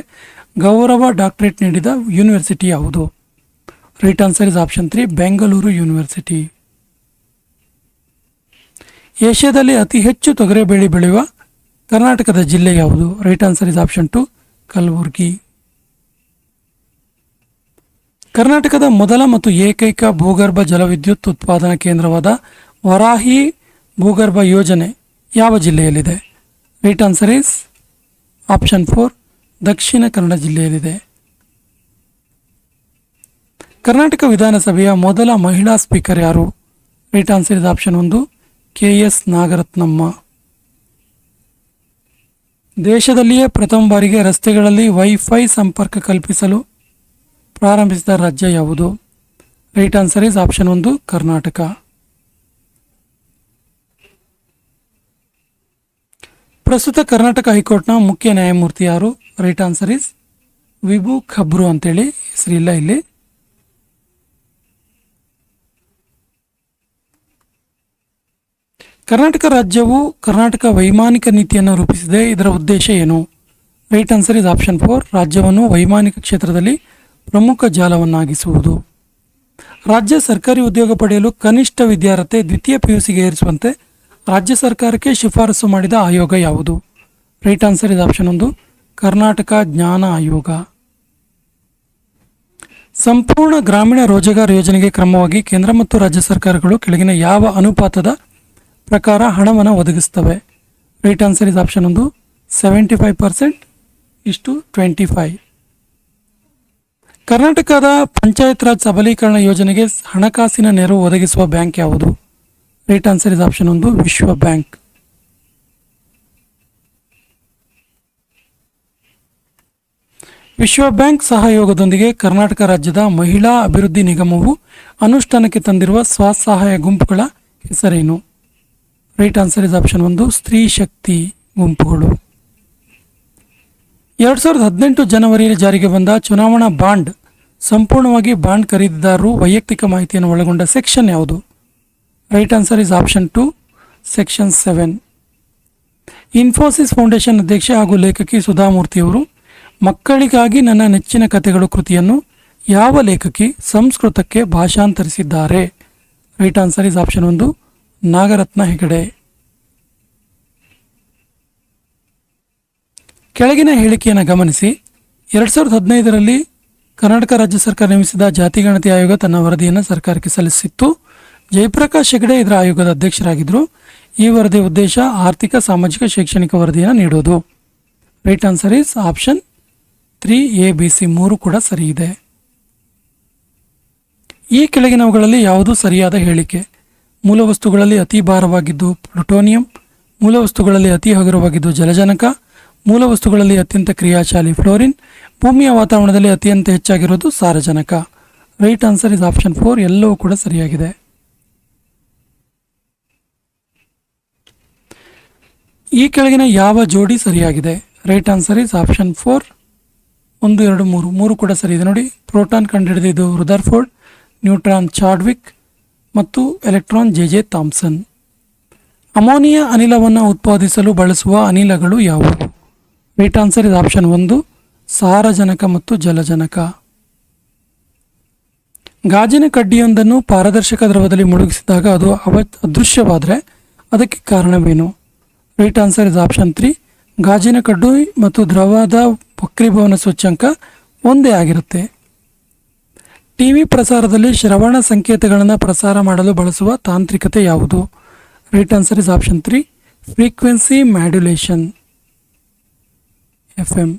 ಗೌರವ ಡಾಕ್ಟರೇಟ್ ನೀಡಿದ ಯೂನಿವರ್ಸಿಟಿ ಯಾವುದು? Right answer is option 3, Bengaluru university. ಏಷ್ಯಾದಲ್ಲಿ ಅತಿ ಹೆಚ್ಚು ತೊಗರಿಬೇಳೆ ಬೆಳೆಯುವ ಕರ್ನಾಟಕದ ಜಿಲ್ಲೆ ಯಾವುದು? Right answer is option 2, Kalaburagi. ಕರ್ನಾಟಕದ ಮೊದಲ ಮತ್ತು ಏಕೈಕ ಭೂಗರ್ಭ ಜಲವಿದ್ಯುತ್ ಉತ್ಪಾದನಾ ಕೇಂದ್ರವಾದ ವರಾಹಿ ಭೂಗರ್ಭ ಯೋಜನೆ ಯಾವ ಜಿಲ್ಲೆಯಲ್ಲಿದೆ? Right answer is option 4, Dakshina Kannada ಜಿಲ್ಲೆಯಲ್ಲಿದೆ. Karnataka ವಿಧಾನಸಭೆಯ ಮೊದಲ ಮಹಿಳಾ ಸ್ಪೀಕರ್ ಯಾರು? Right answer is option 1, KS Nagarathnamma. ದೇಶದಲ್ಲಿಯೇ ಪ್ರಥಮ ಬಾರಿಗೆ ರಸ್ತೆಗಳಲ್ಲಿ ವೈಫೈ ಸಂಪರ್ಕ ಕಲ್ಪಿಸಲು ಪ್ರಾರಂಭಿಸಿದ ರಾಜ್ಯ ಯಾವುದು? Right answer is option 1, Karnataka. ಪ್ರಸ್ತುತ ಕರ್ನಾಟಕ ಹೈಕೋರ್ಟ್ನ ಮುಖ್ಯ ನ್ಯಾಯಮೂರ್ತಿ ಯಾರು? ರೈಟ್ ಆನ್ಸರ್ ಇಸ್ ವಿಭು ಖಬ್ರು ಅಂತೇಳಿ ಹೆಸರಿಲ್ಲ ಇಲ್ಲಿ. ಕರ್ನಾಟಕ ರಾಜ್ಯವು ಕರ್ನಾಟಕ ವೈಮಾನಿಕ ನೀತಿಯನ್ನು ರೂಪಿಸಿದೆ. ಇದರ ಉದ್ದೇಶ ಏನು? ರೈಟ್ ಆನ್ಸರ್ ಇಸ್ ಆಪ್ಷನ್ 4, ರಾಜ್ಯವನ್ನು ವೈಮಾನಿಕ ಕ್ಷೇತ್ರದಲ್ಲಿ ಪ್ರಮುಖ ಜಾಲವನ್ನಾಗಿಸುವುದು. ರಾಜ್ಯ ಸರ್ಕಾರಿ ಉದ್ಯೋಗ ಪಡೆಯಲು ಕನಿಷ್ಠ ವಿದ್ಯಾರ್ಹತೆ ದ್ವಿತೀಯ PUCಗೆ ಏರಿಸುವಂತೆ ರಾಜ್ಯ ಸರ್ಕಾರಕ್ಕೆ ಶಿಫಾರಸು ಮಾಡಿದ ಆಯೋಗ ಯಾವುದು? Right answer is option 1, Karnataka ಜ್ಞಾನ ಆಯೋಗ. ಸಂಪೂರ್ಣ ಗ್ರಾಮೀಣ ರೋಜಗಾರ್ ಯೋಜನೆಗೆ ಕ್ರಮವಾಗಿ ಕೇಂದ್ರ ಮತ್ತು ರಾಜ್ಯ ಸರ್ಕಾರಗಳು ಕೆಳಗಿನ ಯಾವ ಅನುಪಾತದ ಪ್ರಕಾರ ಹಣವನ್ನು ಒದಗಿಸ್ತವೆ? Right answer is option 1, 75%:25. ಕರ್ನಾಟಕದ ಪಂಚಾಯತ್ ರಾಜ್ ಸಬಲೀಕರಣ ಯೋಜನೆಗೆ ಹಣಕಾಸಿನ ನೆರವು ಒದಗಿಸುವ ಬ್ಯಾಂಕ್ ಯಾವುದು? ರೈಟ್ ಆನ್ಸರ್ ಇಸ್ ಆಪ್ಷನ್ 1, ವಿಶ್ವ ಬ್ಯಾಂಕ್. ವಿಶ್ವ ಬ್ಯಾಂಕ್ ಸಹಯೋಗದೊಂದಿಗೆ ಕರ್ನಾಟಕ ರಾಜ್ಯದ ಮಹಿಳಾ ಅಭಿವೃದ್ಧಿ ನಿಗಮವು ಅನುಷ್ಠಾನಕ್ಕೆ ತಂದಿರುವ ಸ್ವಸಹಾಯ ಗುಂಪುಗಳ ಹೆಸರೇನು? Right answer is option 1, Stree Shakti ಗುಂಪುಗಳು. 2018 ಜನವರಿಯಲ್ಲಿ ಜಾರಿಗೆ ಬಂದ ಚುನಾವಣಾ ಬಾಂಡ್ ಸಂಪೂರ್ಣವಾಗಿ ಬಾಂಡ್ ಖರೀದಿದಾರರು ವೈಯಕ್ತಿಕ ಮಾಹಿತಿಯನ್ನು ಒಳಗೊಂಡ ಸೆಕ್ಷನ್ ಯಾವುದು? Right answer is option 2, section 7. Infosys foundation ಅಧ್ಯಕ್ಷ ಹಾಗೂ ಲೇಖಕಿ ಸುಧಾಮೂರ್ತಿಯವರು ಮಕ್ಕಳಿಗಾಗಿ ನನ್ನ ನೆಚ್ಚಿನ ಕಥೆಗಳು ಕೃತಿಯನ್ನು ಯಾವ ಲೇಖಕಿ ಸಂಸ್ಕೃತಕ್ಕೆ ಭಾಷಾಂತರಿಸಿದ್ದಾರೆ? Right answer is option 1 Nagaratna Hegde. ಕೆಳಗಿನ ಹೇಳಿಕೆಯನ್ನು ಗಮನಿಸಿ. 2015ರಲ್ಲಿ ಕರ್ನಾಟಕ ರಾಜ್ಯ ಸರ್ಕಾರ ನೇಮಿಸಿದ ಜಾತಿಗಣತಿ ಆಯೋಗ ತನ್ನ ವರದಿಯನ್ನು ಸರ್ಕಾರಕ್ಕೆ ಸಲ್ಲಿಸಿತ್ತು. ಜಯಪ್ರಕಾಶ್ ಹೆಗಡೆ ಇದರ ಆಯೋಗದ ಅಧ್ಯಕ್ಷರಾಗಿದ್ದರು. ಈ ವರದಿಯ ಉದ್ದೇಶ ಆರ್ಥಿಕ, ಸಾಮಾಜಿಕ, ಶೈಕ್ಷಣಿಕ ವರದಿಯನ್ನು ನೀಡೋದು. Right answer is option 3 ABC 3 ಕೂಡ ಸರಿ ಇದೆ. ಈ ಕೆಳಗಿನವುಗಳಲ್ಲಿ ಯಾವುದು ಸರಿಯಾದ ಹೇಳಿಕೆ? ಮೂಲವಸ್ತುಗಳಲ್ಲಿ ಅತಿ ಭಾರವಾಗಿದ್ದು ಪ್ಲುಟೋನಿಯಂ, ಮೂಲವಸ್ತುಗಳಲ್ಲಿ ಅತಿ ಹಗುರವಾಗಿದ್ದು ಜಲಜನಕ, ಮೂಲವಸ್ತುಗಳಲ್ಲಿ ಅತ್ಯಂತ ಕ್ರಿಯಾಶಾಲಿ ಫ್ಲೋರಿನ್, ಭೂಮಿಯ ವಾತಾವರಣದಲ್ಲಿ ಅತ್ಯಂತ ಹೆಚ್ಚಾಗಿರೋದು ಸಾರಜನಕ. ರೈಟ್ ಆನ್ಸರ್ ಇಸ್ ಆಪ್ಷನ್ 4 ಎಲ್ಲವೂ ಕೂಡ ಸರಿಯಾಗಿದೆ. ಈ ಕೆಳಗಿನ ಯಾವ ಜೋಡಿ ಸರಿಯಾಗಿದೆ? ರೈಟ್ ಆನ್ಸರ್ ಇಸ್ ಆಪ್ಷನ್ 4 1 2 3 3 ಕೂಡ ಸರಿ ಇದೆ. ನೋಡಿ, ಪ್ರೋಟಾನ್ ಕಂಡುಹಿಡಿದಿದ್ದು ರುದರ್ಫೋರ್ಡ್, ನ್ಯೂಟ್ರಾನ್ ಚಾಡ್ವಿಕ್ ಮತ್ತು ಎಲೆಕ್ಟ್ರಾನ್ ಜೆ ಥಾಮ್ಸನ್. ಅಮೋನಿಯಾ ಅನಿಲವನ್ನು ಉತ್ಪಾದಿಸಲು ಬಳಸುವ ಅನಿಲಗಳು ಯಾವುವು? ರೈಟ್ ಆನ್ಸರ್ ಇಸ್ ಆಪ್ಷನ್ 1 ಸಾರಜನಕ ಮತ್ತು ಜಲಜನಕ. ಗಾಜಿನ ಕಡ್ಡಿಯೊಂದನ್ನು ಪಾರದರ್ಶಕ ದ್ರವದಲ್ಲಿ ಮುಳುಗಿಸಿದಾಗ ಅದು ಅದೃಶ್ಯವಾದರೆ ಅದಕ್ಕೆ ಕಾರಣವೇನು? ರೈಟ್ ಆನ್ಸರ್ ಇಸ್ ಆಪ್ಷನ್ 3 ಗಾಜಿನ ಕಡ್ಡು ಮತ್ತು ದ್ರವದ ವಕ್ರೀಭವನ ಸೂಚ್ಯಂಕ ಒಂದೇ ಆಗಿರುತ್ತೆ. ಟಿವಿ ಪ್ರಸಾರದಲ್ಲಿ ಶ್ರವಣ ಸಂಕೇತಗಳನ್ನು ಪ್ರಸಾರ ಮಾಡಲು ಬಳಸುವ ತಾಂತ್ರಿಕತೆ ಯಾವುದು? Right answer is option 3 frequency modulation FM.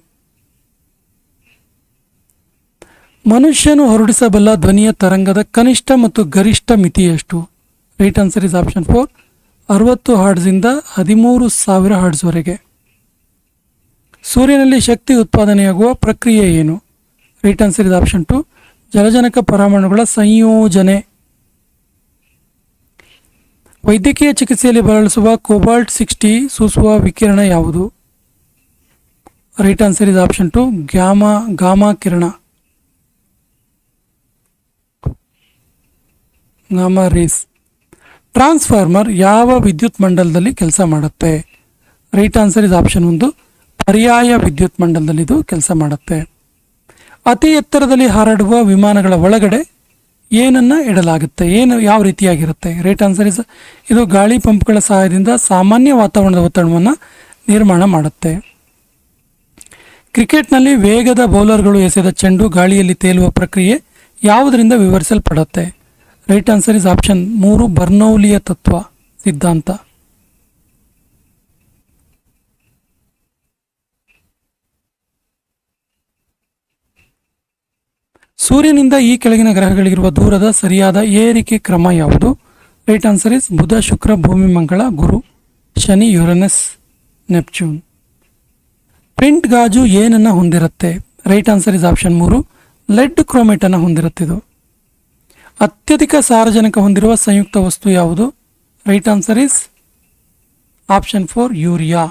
ಮನುಷ್ಯನು ಹೊರಡಿಸಬಲ್ಲ ಧ್ವನಿಯ ತರಂಗದ ಕನಿಷ್ಠ ಮತ್ತು ಗರಿಷ್ಠ ಮಿತಿ ಎಷ್ಟು? Right answer is option 4 60 ಹರ್ಟ್ಜ್ನಿಂದ 13,000 ಹರ್ಟ್ಜ್ವರೆಗೆ. ಸೂರ್ಯನಲ್ಲಿ ಶಕ್ತಿ ಉತ್ಪಾದನೆಯಾಗುವ ಪ್ರಕ್ರಿಯೆ ಏನು? ರೈಟ್ ಆನ್ಸರ್ ಇಸ್ ಆಪ್ಷನ್ 2 ಜಲಜನಕ ಪರಮಾಣುಗಳ ಸಂಯೋಜನೆ. ವೈದ್ಯಕೀಯ ಚಿಕಿತ್ಸೆಯಲ್ಲಿ ಬಳಸುವ ಕೋಬಾಲ್ಟ್ 60 ಸೂಸುವ ವಿಕಿರಣ ಯಾವುದು? Right answer is option 2 gamma ಕಿರಣ, ಗಾಮಾ ರೇಸ್. ಟ್ರಾನ್ಸ್ಫಾರ್ಮರ್ ಯಾವ ವಿದ್ಯುತ್ ಮಂಡಲದಲ್ಲಿ ಕೆಲಸ ಮಾಡುತ್ತೆ? ರೈಟ್ ಆನ್ಸರ್ ಇಸ್ ಆಪ್ಷನ್ 1 ಪರ್ಯಾಯ ವಿದ್ಯುತ್ ಮಂಡಲದಲ್ಲಿ ಇದು ಕೆಲಸ ಮಾಡುತ್ತೆ. ಅತಿ ಎತ್ತರದಲ್ಲಿ ಹಾರಾಡುವ ವಿಮಾನಗಳ ಒಳಗಡೆ ಏನನ್ನು ಇಡಲಾಗುತ್ತೆ? ಯಾವ ರೀತಿಯಾಗಿರುತ್ತೆ? ರೈಟ್ ಆನ್ಸರ್ ಇಸ್ ಇದು ಗಾಳಿ ಪಂಪ್ಗಳ ಸಹಾಯದಿಂದ ಸಾಮಾನ್ಯ ವಾತಾವರಣದ ಒತ್ತಡವನ್ನು ನಿರ್ಮಾಣ ಮಾಡುತ್ತೆ. ಕ್ರಿಕೆಟ್ನಲ್ಲಿ ವೇಗದ ಬೌಲರ್ಗಳು ಎಸೆದ ಚೆಂಡು ಗಾಳಿಯಲ್ಲಿ ತೇಲುವ ಪ್ರಕ್ರಿಯೆ ಯಾವುದರಿಂದ ವಿವರಿಸಲ್ಪಡುತ್ತೆ? ರೈಟ್ ಆನ್ಸರ್ ಇಸ್ ಆಪ್ಷನ್ 3 ಬರ್ನೌಲಿಯ ತತ್ವ ಸಿದ್ಧಾಂತ. ಸೂರ್ಯನಿಂದ ಈ ಕೆಳಗಿನ ಗ್ರಹಗಳಿಗಿರುವ ದೂರದ ಸರಿಯಾದ ಏರಿಕೆ ಕ್ರಮ ಯಾವುದು? ರೈಟ್ ಆನ್ಸರ್ ಇಸ್ ಬುಧ, ಶುಕ್ರ, ಭೂಮಿ, ಮಂಗಳ, ಗುರು, ಶನಿ, ಯುರೇನಸ್, ನೆಪ್ಚೂನ್. ಪ್ರಿಂಟ್ ಗಾಜು ಏನನ್ನು ಹೊಂದಿರುತ್ತೆ? Right answer is option 3 lead chromate ಅನ್ನು ಹೊಂದಿರುತ್ತೆ. ಇದು ಅತ್ಯಧಿಕ ಸಾರಜನಕ ಹೊಂದಿರುವ ಸಂಯುಕ್ತ ವಸ್ತು ಯಾವುದು? Right answer is option 4 urea.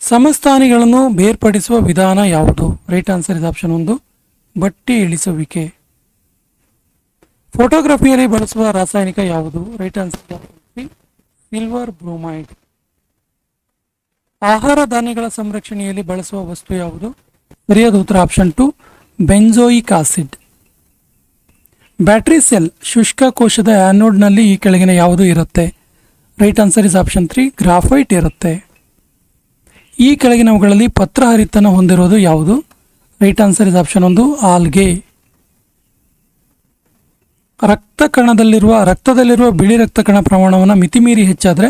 ಸಮಸ್ಥಾನಿಗಳನ್ನು ಬೇರ್ಪಡಿಸುವ ವಿಧಾನ ಯಾವುದು? ರೈಟ್ ಆನ್ಸರ್ ಇಸ್ ಆಪ್ಷನ್ 1 ಬಟ್ಟಿ ಇಳಿಸುವಿಕೆ. ಫೋಟೋಗ್ರಫಿಯಲ್ಲಿ ಬಳಸುವ ರಾಸಾಯನಿಕ ಯಾವುದು? Right answer silver bromide. ಆಹಾರ ಧಾನ್ಯಗಳ ಸಂರಕ್ಷಣೆಯಲ್ಲಿ ಬಳಸುವ ವಸ್ತು ಯಾವುದು? ಸರಿಯಾದ ಉತ್ತರ option 2 benzoic acid. Battery cell ಶುಷ್ಕ ಕೋಶದ ಆ್ಯನೋಡ್ನಲ್ಲಿ ಈ ಕೆಳಗಿನ ಯಾವುದು ಇರುತ್ತೆ? Right answer is option 3 graphite ಇರುತ್ತೆ. ಈ ಕೆಳಗಿನವುಗಳಲ್ಲಿ ಪತ್ರಹರಿತನ್ನು ಹೊಂದಿರೋದು ಯಾವುದು? Right answer is option 1 algae. ರಕ್ತದಲ್ಲಿರುವ ಬಿಳಿ ರಕ್ತ ಕಣ ಪ್ರಮಾಣವನ್ನು ಮಿತಿಮೀರಿ ಹೆಚ್ಚಾದರೆ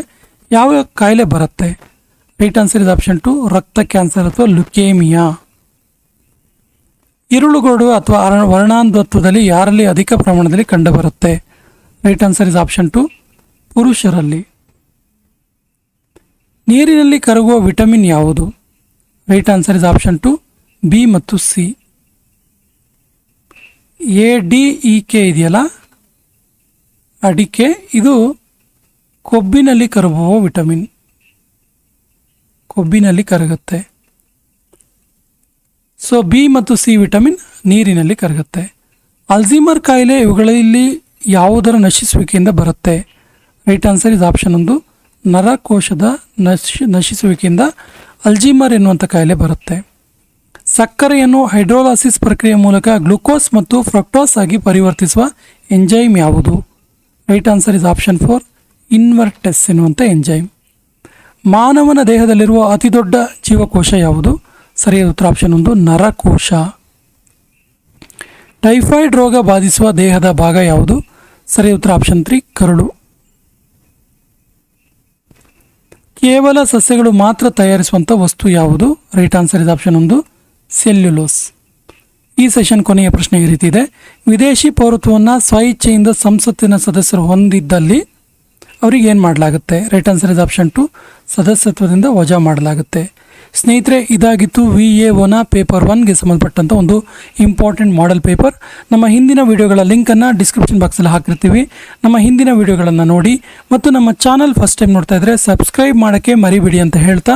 ಯಾವ ಕಾಯಿಲೆ ಬರುತ್ತೆ? ರೈಟ್ ಆನ್ಸರ್ ಇಸ್ ಆಪ್ಷನ್ 2 ರಕ್ತ ಕ್ಯಾನ್ಸರ್ ಅಥವಾ ಲುಕೇಮಿಯಾ. ಇರುಳುಗೋಡು ಅಥವಾ ವರ್ಣಾಂಧತ್ವದಲ್ಲಿ ಯಾರಲ್ಲಿ ಅಧಿಕ ಪ್ರಮಾಣದಲ್ಲಿ ಕಂಡುಬರುತ್ತೆ? ರೈಟ್ ಆನ್ಸರ್ ಇಸ್ ಆಪ್ಷನ್ 2 ಪುರುಷರಲ್ಲಿ. ನೀರಿನಲ್ಲಿ ಕರಗುವ ವಿಟಮಿನ್ ಯಾವುದು? Right answer is option 2 B ಮತ್ತು ಸಿ. ADEK ಇದೆಯಲ್ಲ ಅಡಿಕೆ, ಇದು ಕೊಬ್ಬಿನಲ್ಲಿ ಕರಗುವ ವಿಟಮಿನ್, ಕೊಬ್ಬಿನಲ್ಲಿ ಕರಗುತ್ತೆ. ಸೊ ಬಿ ಮತ್ತು ಸಿ ವಿಟಮಿನ್ ನೀರಿನಲ್ಲಿ ಕರಗುತ್ತೆ. ಅಲ್ಝೀಮರ್ ಕಾಯಿಲೆ ಇವುಗಳಲ್ಲಿ ಯಾವುದರ ನಶಿಸುವಿಕೆಯಿಂದ ಬರುತ್ತೆ? ರೈಟ್ ಆನ್ಸರ್ ಇಸ್ ಆಪ್ಷನ್ 1 ನರಕೋಶದ ನಶಿಸುವಿಕೆಯಿಂದ ಅಲ್ಝೀಮರ್ ಎನ್ನುವಂಥ ಕಾಯಿಲೆ ಬರುತ್ತೆ. ಸಕ್ಕರೆಯನ್ನು ಹೈಡ್ರೋಲಾಸಿಸ್ ಪ್ರಕ್ರಿಯೆ ಮೂಲಕ ಗ್ಲುಕೋಸ್ ಮತ್ತು ಫ್ರಕ್ಟೋಸ್ ಆಗಿ ಪರಿವರ್ತಿಸುವ ಎಂಜೈಮ್ ಯಾವುದು? ರೈಟ್ ಆನ್ಸರ್ ಇಸ್ ಆಪ್ಷನ್ 4 ಇನ್ವರ್ಟೆಸ್ ಎನ್ನುವಂಥ ಎಂಜೈಮ್. ಮಾನವನ ದೇಹದಲ್ಲಿರುವ ಅತಿ ದೊಡ್ಡ ಜೀವಕೋಶ ಯಾವುದು? ಸರಿಯಾದ ಉತ್ತರ ಆಪ್ಷನ್ 1 ನರಕೋಶ. ಟೈಫಾಯ್ಡ್ ರೋಗ ಬಾಧಿಸುವ ದೇಹದ ಭಾಗ ಯಾವುದು? ಸರಿಯಾದ ಉತ್ತರ ಆಪ್ಷನ್ 3 ಕರುಳು. ಕೇವಲ ಸಸ್ಯಗಳು ಮಾತ್ರ ತಯಾರಿಸುವಂಥ ವಸ್ತು ಯಾವುದು? Right answer is option 1 cellulose. ಈ ಸೆಷನ್ ಕೊನೆಯ ಪ್ರಶ್ನೆ ಈ ರೀತಿ ಇದೆ. ವಿದೇಶಿ ಪೌರತ್ವವನ್ನು ಸ್ವಇಚ್ಛೆಯಿಂದ ಸಂಸತ್ತಿನ ಸದಸ್ಯರು ಹೊಂದಿದ್ದಲ್ಲಿ ಅವ್ರಿಗೆ ಏನು ಮಾಡಲಾಗುತ್ತೆ? ರೈಟ್ ಆನ್ಸರ್ ಇಸ್ ಆಪ್ಷನ್ 2 ಸದಸ್ಯತ್ವದಿಂದ ವಜಾ ಮಾಡಲಾಗುತ್ತೆ. ಸ್ನೇಹಿತರೆ, ಇದಾಗಿತ್ತು VAOನ ಪೇಪರ್ 1ಗೆ ಸಂಬಂಧಪಟ್ಟಂಥ ಒಂದು ಇಂಪಾರ್ಟೆಂಟ್ ಮಾಡೆಲ್ ಪೇಪರ್. ನಮ್ಮ ಹಿಂದಿನ ವಿಡಿಯೋಗಳ ಲಿಂಕನ್ನು ಡಿಸ್ಕ್ರಿಪ್ಷನ್ ಬಾಕ್ಸಲ್ಲಿ ಹಾಕಿರ್ತೀವಿ. ನಮ್ಮ ಹಿಂದಿನ ವಿಡಿಯೋಗಳನ್ನು ನೋಡಿ ಮತ್ತು ನಮ್ಮ ಚಾನಲ್ ಫಸ್ಟ್ ಟೈಮ್ ನೋಡ್ತಾ ಇದ್ದರೆ ಸಬ್ಸ್ಕ್ರೈಬ್ ಮಾಡೋಕ್ಕೆ ಮರಿಬೇಡಿ ಅಂತ ಹೇಳ್ತಾ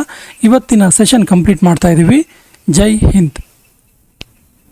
ಇವತ್ತಿನ ಸೆಷನ್ ಕಂಪ್ಲೀಟ್ ಮಾಡ್ತಾ ಇದ್ದೀವಿ. ಜೈ ಹಿಂದ್.